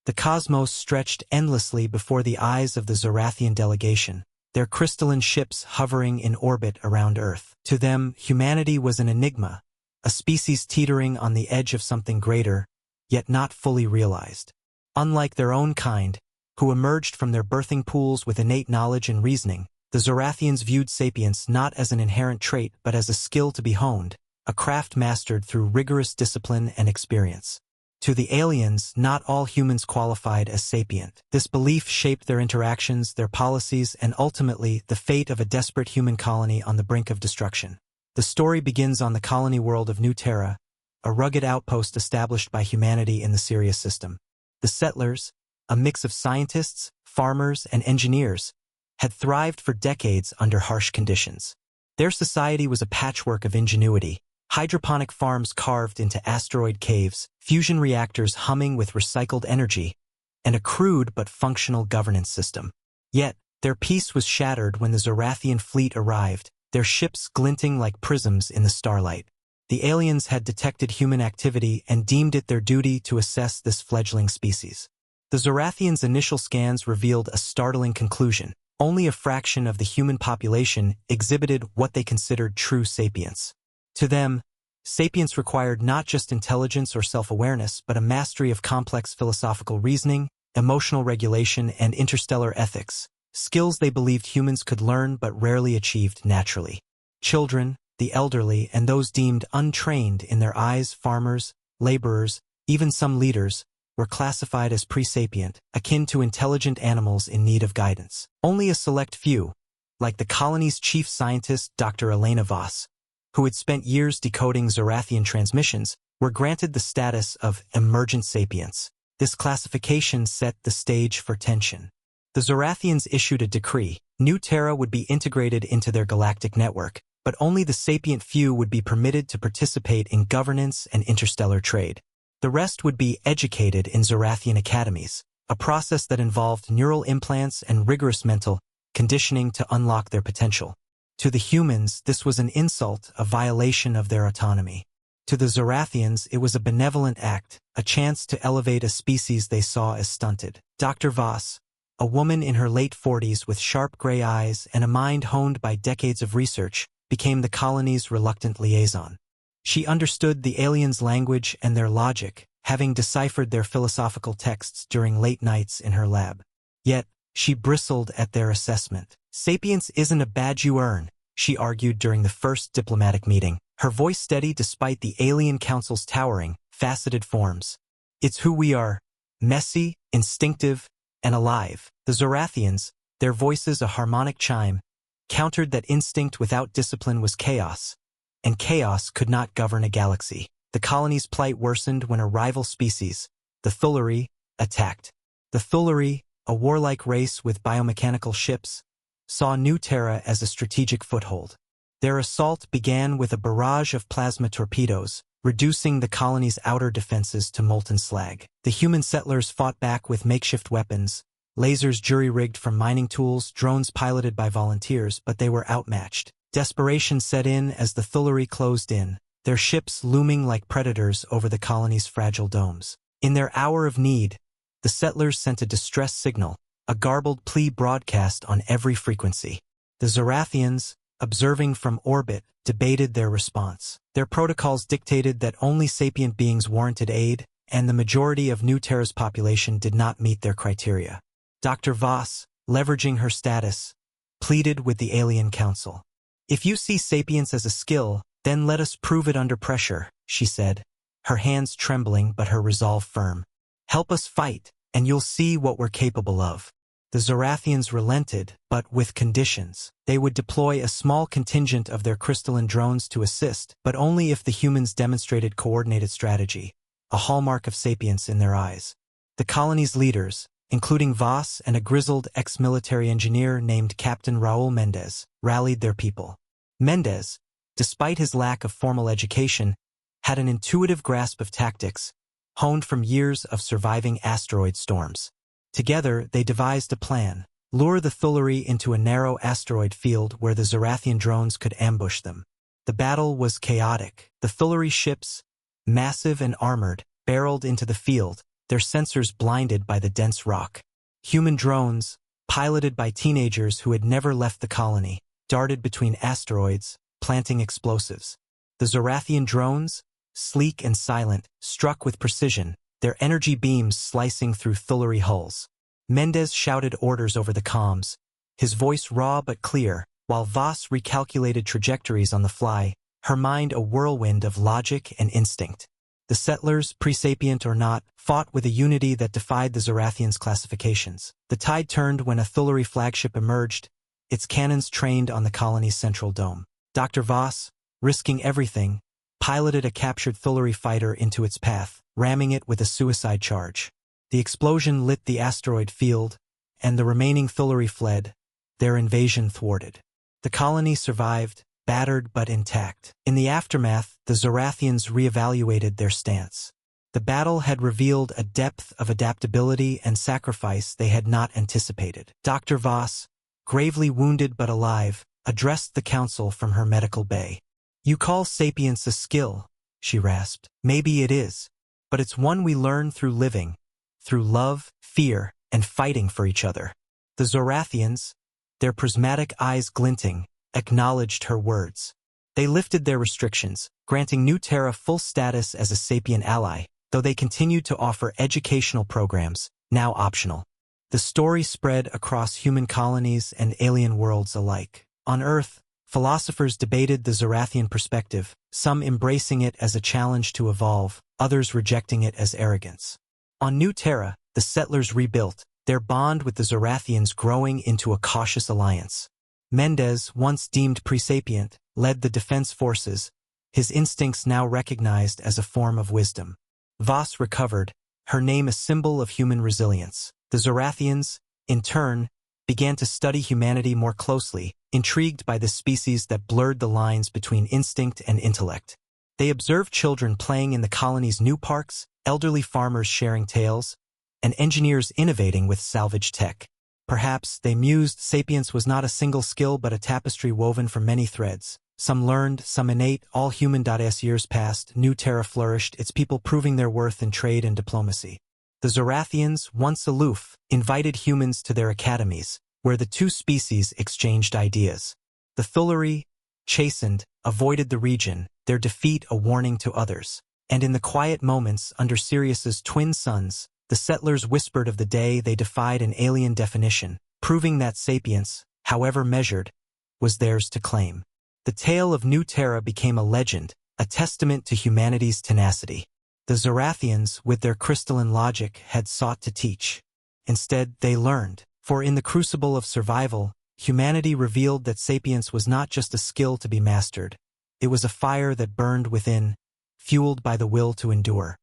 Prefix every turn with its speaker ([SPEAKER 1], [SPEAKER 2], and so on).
[SPEAKER 1] The cosmos stretched endlessly before the eyes of the Zorathian delegation, their crystalline ships hovering in orbit around Earth. To them, humanity was an enigma, a species teetering on the edge of something greater, yet not fully realized. Unlike their own kind, who emerged from their birthing pools with innate knowledge and reasoning, the Zorathians viewed sapience not as an inherent trait but as a skill to be honed, a craft mastered through rigorous discipline and experience. To the aliens, not all humans qualified as sapient. This belief shaped their interactions, their policies, and ultimately the fate of a desperate human colony on the brink of destruction. The story begins on the colony world of New Terra, a rugged outpost established by humanity in the Sirius system. The settlers, a mix of scientists, farmers, and engineers, had thrived for decades under harsh conditions. Their society was a patchwork of ingenuity, hydroponic farms carved into asteroid caves, fusion reactors humming with recycled energy, and a crude but functional governance system. Yet, their peace was shattered when the Zorathian fleet arrived, their ships glinting like prisms in the starlight. The aliens had detected human activity and deemed it their duty to assess this fledgling species. The Zorathians' initial scans revealed a startling conclusion. Only a fraction of the human population exhibited what they considered true sapience. To them, sapience required not just intelligence or self-awareness, but a mastery of complex philosophical reasoning, emotional regulation, and interstellar ethics, skills they believed humans could learn but rarely achieved naturally. Children, the elderly, and those deemed untrained in their eyes, farmers, laborers, even some leaders, were classified as pre-sapient, akin to intelligent animals in need of guidance. Only a select few, like the colony's chief scientist Dr. Elena Voss, who had spent years decoding Zorathian transmissions, were granted the status of emergent sapience. This classification set the stage for tension. The Zorathians issued a decree. New Terra would be integrated into their galactic network, but only the sapient few would be permitted to participate in governance and interstellar trade. The rest would be educated in Zorathian academies, a process that involved neural implants and rigorous mental conditioning to unlock their potential. To the humans, this was an insult, a violation of their autonomy. To the Zorathians, it was a benevolent act, a chance to elevate a species they saw as stunted. Dr. Voss, a woman in her late 40s with sharp gray eyes and a mind honed by decades of research, became the colony's reluctant liaison. She understood the aliens' language and their logic, having deciphered their philosophical texts during late nights in her lab. Yet, she bristled at their assessment. Sapience isn't a badge you earn, she argued during the first diplomatic meeting, her voice steady despite the alien council's towering, faceted forms. It's who we are, messy, instinctive, and alive. The Zorathians, their voices a harmonic chime, countered that instinct without discipline was chaos, and chaos could not govern a galaxy. The colony's plight worsened when a rival species, the Thulari, attacked. The Thulari, a warlike race with biomechanical ships, saw New Terra as a strategic foothold. Their assault began with a barrage of plasma torpedoes, reducing the colony's outer defenses to molten slag. The human settlers fought back with makeshift weapons, lasers jury-rigged from mining tools, drones piloted by volunteers, but they were outmatched. Desperation set in as the Thulari closed in, their ships looming like predators over the colony's fragile domes. In their hour of need, the settlers sent a distress signal, a garbled plea broadcast on every frequency. The Zorathians, observing from orbit, debated their response. Their protocols dictated that only sapient beings warranted aid, and the majority of New Terra's population did not meet their criteria. Dr. Voss, leveraging her status, pleaded with the Alien Council. "If you see sapience as a skill, then let us prove it under pressure," she said, her hands trembling but her resolve firm. "Help us fight, and you'll see what we're capable of." The Zorathians relented, but with conditions. They would deploy a small contingent of their crystalline drones to assist, but only if the humans demonstrated coordinated strategy, a hallmark of sapience in their eyes. The colony's leaders, including Voss and a grizzled ex-military engineer named Captain Raul Mendez, rallied their people. Mendez, despite his lack of formal education, had an intuitive grasp of tactics, honed from years of surviving asteroid storms. Together, they devised a plan: lure the Thulari into a narrow asteroid field where the Zorathian drones could ambush them. The battle was chaotic. The Thulari ships, massive and armored, barreled into the field, their sensors blinded by the dense rock. Human drones, piloted by teenagers who had never left the colony, darted between asteroids, planting explosives. The Zorathian drones, sleek and silent, struck with precision, their energy beams slicing through Thulari hulls. Mendez shouted orders over the comms, his voice raw but clear, while Voss recalculated trajectories on the fly, her mind a whirlwind of logic and instinct. The settlers, pre-sapient or not, fought with a unity that defied the Zorathians' classifications. The tide turned when a Thulari flagship emerged, its cannons trained on the colony's central dome. Dr. Voss, risking everything, piloted a captured Thulari fighter into its path, ramming it with a suicide charge. The explosion lit the asteroid field, and the remaining Thulari fled, their invasion thwarted. The colony survived, battered but intact. In the aftermath, the Zorathians reevaluated their stance. The battle had revealed a depth of adaptability and sacrifice they had not anticipated. Dr. Voss, gravely wounded but alive, addressed the council from her medical bay. "You call sapience a skill," she rasped. "Maybe it is, but it's one we learn through living, through love, fear, and fighting for each other." The Zorathians, their prismatic eyes glinting, acknowledged her words. They lifted their restrictions, granting New Terra full status as a sapient ally, though they continued to offer educational programs, now optional. The story spread across human colonies and alien worlds alike. On Earth, philosophers debated the Zorathian perspective, some embracing it as a challenge to evolve, others rejecting it as arrogance. On New Terra, the settlers rebuilt, their bond with the Zorathians growing into a cautious alliance. Mendez, once deemed presapient, led the defense forces, his instincts now recognized as a form of wisdom. Voss recovered, her name a symbol of human resilience. The Zorathians, in turn, began to study humanity more closely, intrigued by this species that blurred the lines between instinct and intellect. They observed children playing in the colony's new parks, elderly farmers sharing tales, and engineers innovating with salvage tech. Perhaps, they mused, sapience was not a single skill but a tapestry woven from many threads. Some learned, some innate, all human. As years passed, New Terra flourished, its people proving their worth in trade and diplomacy. The Zorathians, once aloof, invited humans to their academies, where the two species exchanged ideas. The Thulari, chastened, avoided the region, their defeat a warning to others. And in the quiet moments under Sirius's twin suns, the settlers whispered of the day they defied an alien definition, proving that sapience, however measured, was theirs to claim. The tale of New Terra became a legend, a testament to humanity's tenacity. The Zorathians, with their crystalline logic, had sought to teach. Instead, they learned, for in the crucible of survival, humanity revealed that sapience was not just a skill to be mastered. It was a fire that burned within, fueled by the will to endure.